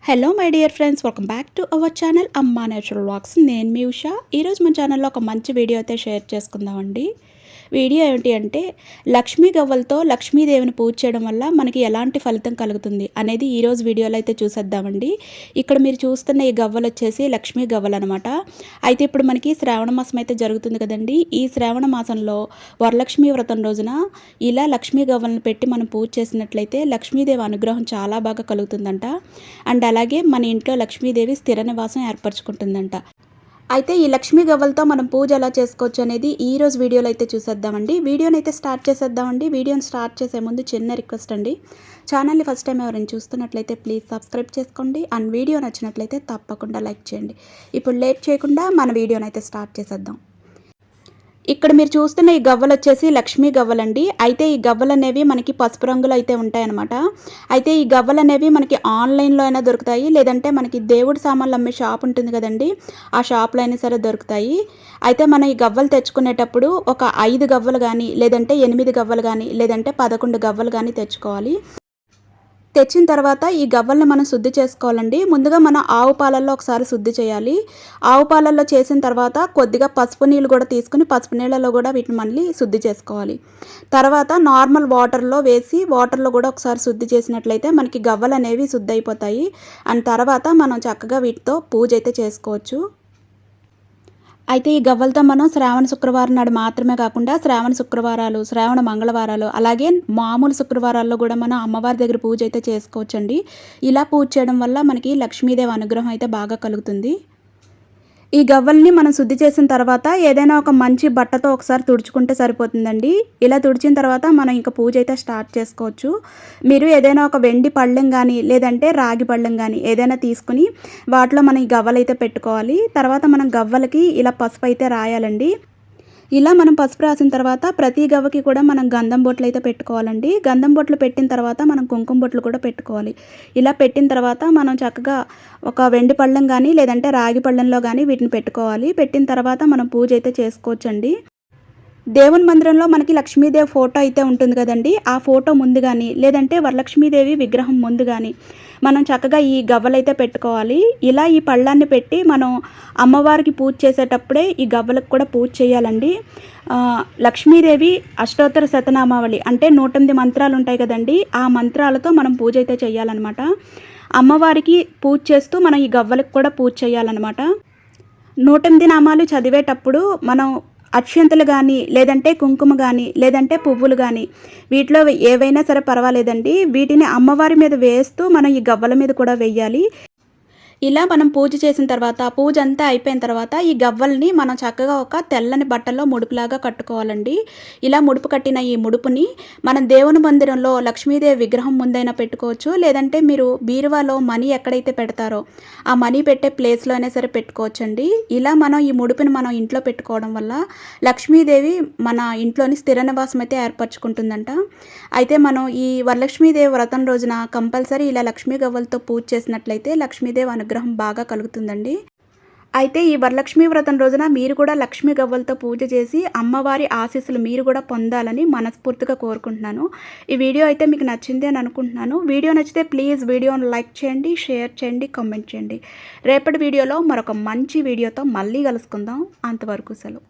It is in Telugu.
Hello my dear friends, welcome back to our channel అమ్మా నేచురల్ వాక్స్. నేను మీ ఉషా. ఈరోజు మన ఛానల్లో ఒక మంచి వీడియో అయితే షేర్ చేసుకుందామండి. వీడియో ఏంటి అంటే లక్ష్మీ గవ్వలతో లక్ష్మీదేవిని పూజ చేయడం వల్ల మనకి ఎలాంటి ఫలితం కలుగుతుంది అనేది ఈరోజు వీడియోలో అయితే చూసేద్దామండి. ఇక్కడ మీరు చూస్తున్న ఈ గవ్వలు వచ్చేసి లక్ష్మీ గవ్వలు అనమాట. అయితే ఇప్పుడు మనకి శ్రావణ మాసం అయితే జరుగుతుంది కదండి. ఈ శ్రావణ మాసంలో వరలక్ష్మి వ్రతం రోజున ఇలా లక్ష్మీ గవ్వలను పెట్టి మనం పూజ చేసినట్లయితే లక్ష్మీదేవి అనుగ్రహం చాలా బాగా కలుగుతుందంట. అండ్ అలాగే మన ఇంట్లో లక్ష్మీదేవి స్థిర నివాసం ఏర్పరచుకుంటుందంట. అయితే ఈ లక్ష్మీ గవ్వలతో మనం పూజ ఎలా చేసుకోవచ్చు అనేది ఈరోజు వీడియోలో అయితే చూసేద్దామండి. వీడియోని అయితే స్టార్ట్ చేసేద్దామండి. వీడియోని స్టార్ట్ చేసే ముందు చిన్న రిక్వెస్ట్ అండి, ఛానల్ని ఫస్ట్ టైం ఎవరైనా చూస్తున్నట్లయితే ప్లీజ్ సబ్స్క్రైబ్ చేసుకోండి. అండ్ వీడియో నచ్చినట్లయితే తప్పకుండా లైక్ చేయండి. ఇప్పుడు లేట్ చేయకుండా మన వీడియోని అయితే స్టార్ట్ చేసేద్దాం. ఇక్కడ మీరు చూస్తున్న ఈ గవ్వలు వచ్చేసి లక్ష్మీ గవ్వలండి. అయితే ఈ గవ్వలు అనేవి మనకి పసుపు రంగులో అయితే ఉంటాయన్నమాట. అయితే ఈ గవ్వలు అనేవి మనకి ఆన్లైన్లో అయినా దొరుకుతాయి, లేదంటే మనకి దేవుడి సామాన్లు అమ్మే షాప్ ఉంటుంది కదండి, ఆ షాప్లో అయినా సరే దొరుకుతాయి. అయితే మనం ఈ గవ్వలు తెచ్చుకునేటప్పుడు ఒక 5 గవ్వలు కానీ, లేదంటే 8 గవ్వలు కానీ, లేదంటే 11 గవ్వలు కానీ తెచ్చుకోవాలి. తెచ్చిన తర్వాత ఈ గవ్వల్ని మనం శుద్ధి చేసుకోవాలండి. ముందుగా మనం ఆవు పాలల్లో ఒకసారి శుద్ధి చేయాలి. ఆవు పాలల్లో చేసిన తర్వాత కొద్దిగా పసుపు నీళ్ళు కూడా తీసుకుని పసుపు నీళ్ళలో కూడా వీటిని మళ్ళీ శుద్ధి చేసుకోవాలి. తర్వాత నార్మల్ వాటర్లో వేసి వాటర్లో కూడా ఒకసారి శుద్ధి చేసినట్లయితే మనకి గవ్వలు అనేవి శుద్ధి అయిపోతాయి. అండ్ తర్వాత మనం చక్కగా వీటితో పూజ అయితే చేసుకోవచ్చు. అయితే ఈ గవ్వలతో మనం శ్రావణ శుక్రవారం నాడు మాత్రమే కాకుండా శ్రావణ శుక్రవారాలు, శ్రావణ మంగళవారాలు, అలాగే మామూలు శుక్రవారాల్లో కూడా మనం అమ్మవారి దగ్గర పూజ అయితే చేసుకోవచ్చండి. ఇలా పూజ చేయడం వల్ల మనకి లక్ష్మీదేవి అనుగ్రహం అయితే బాగా కలుగుతుంది. ఈ గవ్వల్ని మనం శుద్ధి చేసిన తర్వాత ఏదైనా ఒక మంచి బట్టతో ఒకసారి తుడుచుకుంటే సరిపోతుందండి. ఇలా తుడిచిన తర్వాత మనం ఇంకా పూజ అయితే స్టార్ట్ చేసుకోవచ్చు. మీరు ఏదైనా ఒక వెండి పళ్ళెం కానీ, లేదంటే రాగి పళ్ళెం కానీ ఏదైనా తీసుకుని వాటిలో మనం ఈ గవ్వలు అయితే పెట్టుకోవాలి. తర్వాత మనం గవ్వలకి ఇలా పసుపు అయితే రాయాలండి. ఇలా మనం పసుపు రాసిన తర్వాత ప్రతి గవ్వకి కూడా మనం గంధం బొట్లు అయితే పెట్టుకోవాలండి. గంధం బొట్లు పెట్టిన తర్వాత మనం కుంకుమ బొట్లు కూడా పెట్టుకోవాలి. ఇలా పెట్టిన తర్వాత మనం చక్కగా ఒక వెండి పళ్ళెం కానీ, లేదంటే రాగి పళ్ళెంలో కానీ వీటిని పెట్టుకోవాలి. పెట్టిన తర్వాత మనం పూజ అయితే చేసుకోవచ్చండి. దేవుని మందిరంలో మనకి లక్ష్మీదేవి ఫోటో అయితే ఉంటుంది కదండి, ఆ ఫోటో ముందు కానీ, లేదంటే వరలక్ష్మీదేవి విగ్రహం ముందు కానీ మనం చక్కగా ఈ గవ్వలైతే పెట్టుకోవాలి. ఇలా ఈ పళ్ళాన్ని పెట్టి మనం అమ్మవారికి పూజ చేసేటప్పుడే ఈ గవ్వలకు కూడా పూజ చేయాలండి. లక్ష్మీదేవి అష్టోత్తర శతనామావళి అంటే 108 మంత్రాలు ఉంటాయి కదండి, ఆ మంత్రాలతో మనం పూజ అయితే చేయాలన్నమాట. అమ్మవారికి పూజ చేస్తూ మనం ఈ గవ్వలకు కూడా పూజ చేయాలన్నమాట. 108 నామాలు చదివేటప్పుడు మనం అక్షంతలు కానీ, లేదంటే కుంకుమ కానీ, లేదంటే పువ్వులు కానీ వీటిలో ఏవైనా సరే పర్వాలేదండి. వీటిని అమ్మవారి మీద వేస్తూ మనం ఈ గవ్వల మీద కూడా వేయాలి. ఇలా మనం పూజ చేసిన తర్వాత, పూజ అంతా అయిపోయిన తర్వాత ఈ గవ్వల్ని మనం చక్కగా ఒక తెల్లని బట్టలో ముడుపులాగా కట్టుకోవాలండి. ఇలా ముడుపు కట్టిన ఈ ముడుపుని మనం దేవుని మందిరంలో లక్ష్మీదేవి విగ్రహం ముందైనా పెట్టుకోవచ్చు, లేదంటే మీరు బీరువాలో మనీ ఎక్కడైతే పెడతారో ఆ మనీ పెట్టే ప్లేస్లో అయినా సరే పెట్టుకోవచ్చండి. ఇలా మనం ఈ ముడుపుని మనం ఇంట్లో పెట్టుకోవడం వల్ల లక్ష్మీదేవి మన ఇంట్లోని స్థిర నివాసం అయితే ఏర్పరచుకుంటుందంట. అయితే మనం ఈ వరలక్ష్మీదేవి వ్రతం రోజున కంపల్సరీ ఇలా లక్ష్మీ గవ్వలతో పూజ చేసినట్లయితే లక్ష్మీదేవి అనుగ్రహం బాగా కలుగుతుందండి. అయితే ఈ వరలక్ష్మీ వ్రతం రోజున మీరు కూడా లక్ష్మీ గవ్వలతో పూజ చేసి అమ్మవారి ఆశీస్సులు మీరు కూడా పొందాలని మనస్ఫూర్తిగా కోరుకుంటున్నాను. ఈ వీడియో అయితే మీకు నచ్చింది అని అనుకుంటున్నాను. వీడియో నచ్చితే ప్లీజ్ వీడియోను లైక్ చేయండి, షేర్ చేయండి, కామెంట్ చేయండి. రేపటి వీడియోలో మరొక మంచి వీడియోతో మళ్ళీ కలుసుకుందాం. అంతవరకు సెలవు.